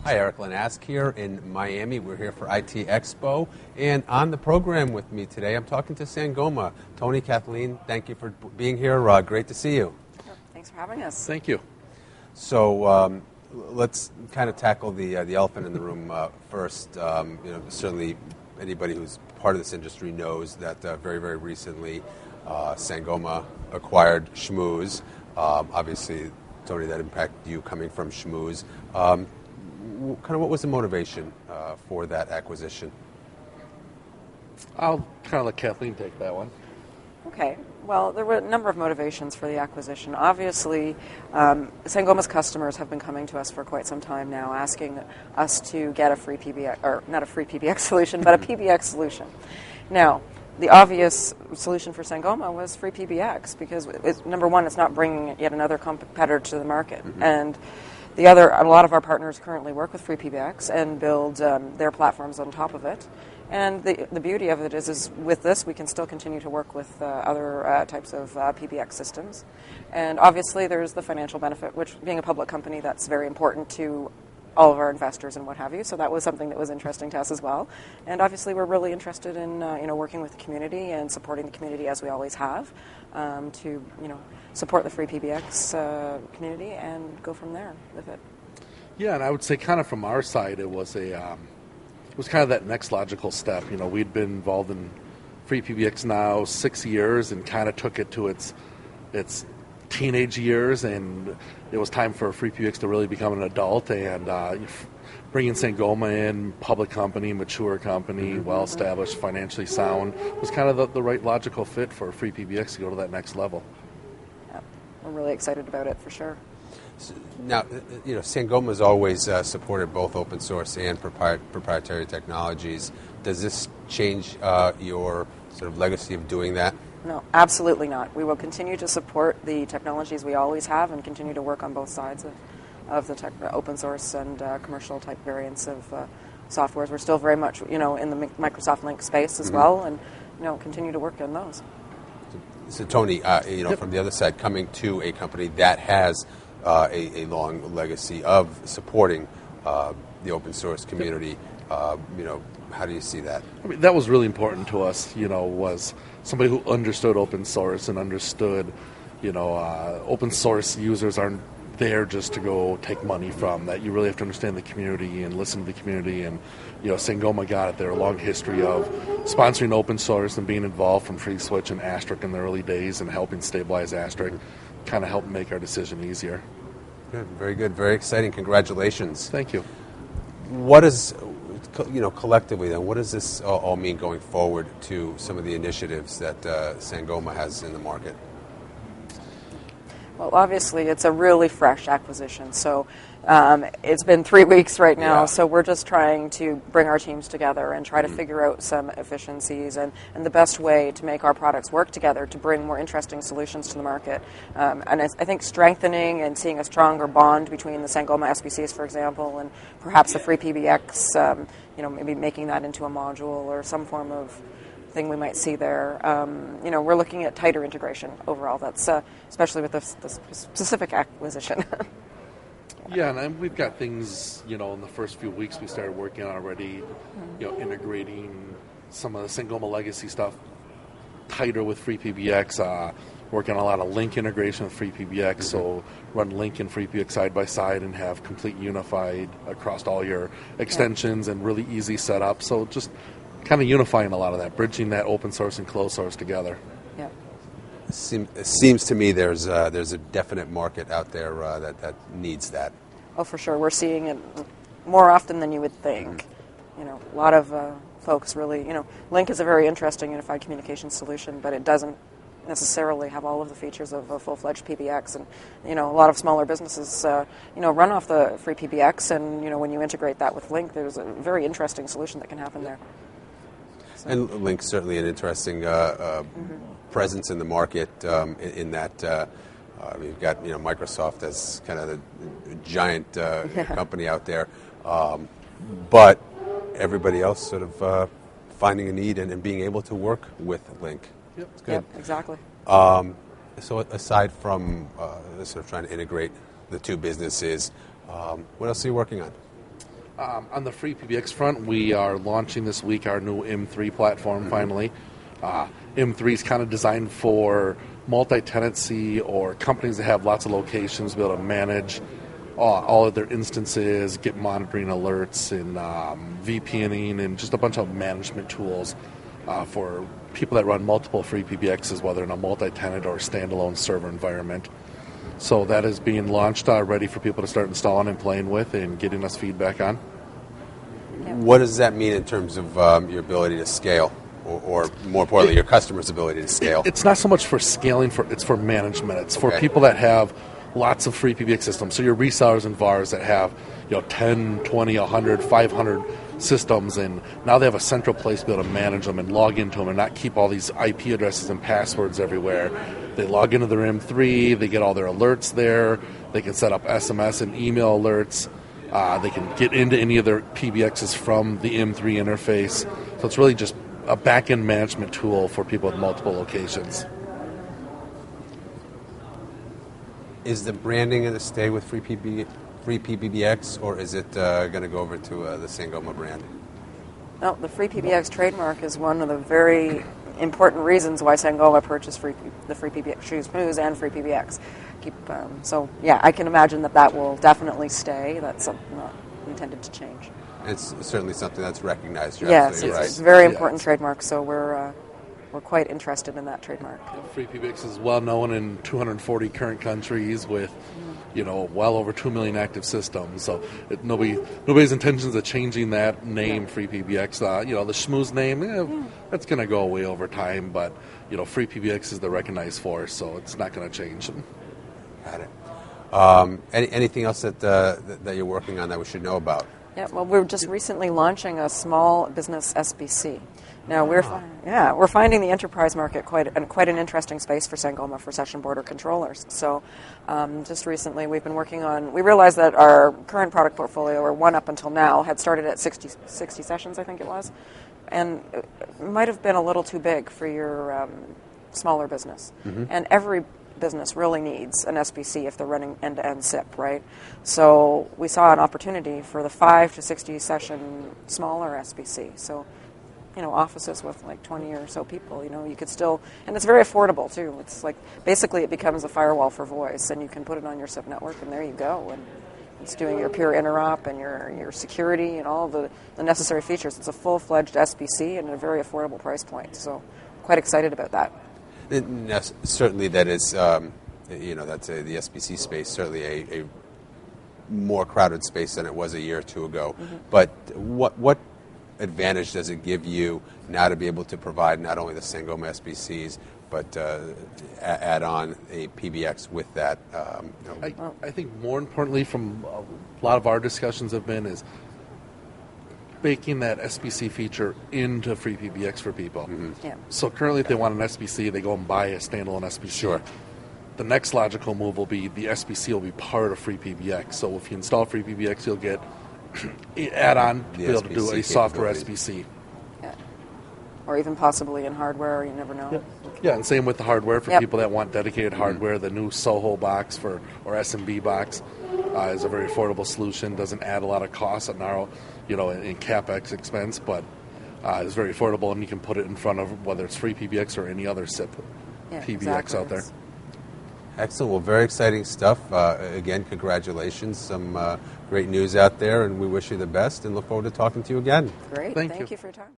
Hi, Eric Lanask here in Miami. We're here for ITEXPO, and on the program with me today, I'm talking to Sangoma. Tony, Kathleen, thank you for being here. Great to see you. Thanks for having us. Thank you. So let's kind of tackle the elephant in the room first. Certainly anybody who's part of this industry knows that very, very recently Sangoma acquired Schmooze. Obviously, Tony, that impacted you coming from Schmooze. Kind of what was the motivation for that acquisition? I'll kind of let Kathleen take that one. Okay. Well, there were a number of motivations for the acquisition. Obviously, Sangoma's customers have been coming to us for quite some time now, asking us to get a free PBX, or not a free PBX solution, but a PBX solution. Now, the obvious solution for Sangoma was free PBX because, number one, it's not bringing yet another competitor to the market. Mm-hmm. And a lot of our partners currently work with free PBX and build their platforms on top of it. And the beauty of it is with this, we can still continue to work with other types of PBX systems. And obviously, there's the financial benefit, which being a public company, that's very important to all of our investors and what have you. So that was something that was interesting to us as well. And obviously, we're really interested in working with the community and supporting the community as we always have to support the free PBX community and go from there with it. Yeah, and I would say kind of from our side, it was kind of that next logical step. We'd been involved in free PBX now 6 years and kind of took it to its teenage years, and it was time for free PBX to really become an adult. And bringing Sangoma in, public company, mature company, well-established, financially sound, was kind of the right logical fit for free PBX to go to that next level. Yeah, we're really excited about it for sure. Now, Sangoma has always supported both open source and proprietary technologies. Does this change your sort of legacy of doing that? No, absolutely not. We will continue to support the technologies we always have and continue to work on both sides of the open source and commercial type variants of softwares. We're still very much, in the Microsoft Link space as well, and continue to work on those. So Tony, from the other side, coming to a company that has a long legacy of supporting the open source community, how do you see that? I mean, that was really important to us, was somebody who understood open source and understood, open source users aren't there just to go take money from, that you really have to understand the community and listen to the community. And, Sangoma got it. There a long history of sponsoring open source and being involved from FreeSwitch and Asterisk in the early days and helping stabilize Asterisk. Kind of helped make our decision easier. Good, very good, very exciting. Congratulations. Thank you. What is, collectively then, what does this all mean going forward to some of the initiatives that Sangoma has in the market? Well, obviously, it's a really fresh acquisition. So it's been 3 weeks right now, so we're just trying to bring our teams together and try to figure out some efficiencies and the best way to make our products work together to bring more interesting solutions to the market. And I think strengthening and seeing a stronger bond between the Sangoma SBCs, for example, and perhaps the free PBX, maybe making that into a module or some form of thing we might see there. We're looking at tighter integration overall. That's especially with the specific acquisition. Yeah, and we've got things, in the first few weeks we started working on already, integrating some of the Sangoma legacy stuff tighter with free PBX, working on a lot of link integration with free PBX, so run link and free PBX side by side and have complete unified across all your extensions and really easy setup. So just kind of unifying a lot of that, bridging that open source and closed source together. Yeah. It seems to me there's a definite market out there that needs that. Oh, for sure. We're seeing it more often than you would think. A lot of folks really, Link is a very interesting unified communication solution, but it doesn't necessarily have all of the features of a full-fledged PBX. And, a lot of smaller businesses, run off the free PBX, and, when you integrate that with Link, there's a very interesting solution that can happen there. So. And Link's certainly an interesting presence in the market in that we've got Microsoft as kind of the giant company out there, but everybody else sort of finding a need and being able to work with Link. Yep. It's good. Yep, exactly. So aside from sort of trying to integrate the two businesses, what else are you working on? On the free PBX front, we are launching this week our new M3 platform finally. M3 is kind of designed for multi-tenancy or companies that have lots of locations, be able to manage all of their instances, get monitoring alerts, and VPNing, and just a bunch of management tools for people that run multiple free PBXs, whether in a multi-tenant or standalone server environment. So that is being launched, ready for people to start installing and playing with and getting us feedback on. What does that mean in terms of your ability to scale, or more importantly, your customers' ability to scale? It's not so much for scaling, it's for management. It's for people that have lots of free PBX systems. So your resellers and VARs that have 10, 20, 100, 500 systems, and now they have a central place to be able to manage them and log into them and not keep all these IP addresses and passwords everywhere. They log into their M3, they get all their alerts there, they can set up SMS and email alerts, they can get into any of their PBXs from the M3 interface. So it's really just a back-end management tool for people with multiple locations. Is the branding going to stay with Free PBX, or is it going to go over to the Sangoma brand? No, the Free PBX trademark is one of the very important reasons why Sangoma purchased the Free PBX Schmooze and Free PBX. So yeah, I can imagine that will definitely stay. That's not intended to change. It's certainly something that's recognized. Yes, it's a very important trademark. So we're quite interested in that trademark. Free PBX is well known in 240 current countries with, well over 2 million active systems. So nobody's intentions of changing that name, Free PBX. The Schmooze name, that's going to go away over time. But Free PBX is the recognized force, so it's not going to change. Got it. Anything else that you're working on that we should know about? Yeah, well, we're just recently launching a small business SBC. Now we're finding the enterprise market quite an interesting space for Sangoma for session border controllers. So just recently we've been working on. We realized that our current product portfolio, or one up until now, had started at 60 sessions, I think it was, and it might have been a little too big for your smaller business. Mm-hmm. And every business really needs an SBC if they're running end-to-end SIP, right? So we saw an opportunity for the 5 to 60 session smaller SBC. So offices with like 20 or so people, you could still, and it's very affordable too. It's like, basically it becomes a firewall for voice, and you can put it on your SIP network, and there you go. And it's doing your peer interop and your security and all the necessary features. It's a full-fledged SBC and at a very affordable price point. So quite excited about that. Certainly that is, that's the SBC space, certainly a more crowded space than it was a year or two ago. Mm-hmm. But what advantage does it give you now to be able to provide not only the Sangoma SBCs, but add on a PBX with that? I think more importantly, from a lot of our discussions have been, is baking that SBC feature into Free PBX for people. Mm-hmm. Yeah. So currently, if they want an SBC, they go and buy a standalone SBC. Sure. The next logical move will be the SBC will be part of Free PBX. So if you install Free PBX, you'll get add-on to be able to do a software SBC. Yeah. Or even possibly in hardware, you never know. Yeah, and same with the hardware for people that want dedicated hardware. The new Soho box or SMB box is a very affordable solution. Doesn't add a lot of cost in CapEx expense, but is very affordable, and you can put it in front of whether it's Free PBX or any other SIP PBX out there. Excellent. Well, very exciting stuff. Again, congratulations. Some great news out there, and we wish you the best and look forward to talking to you again. Great. Thank you for your time.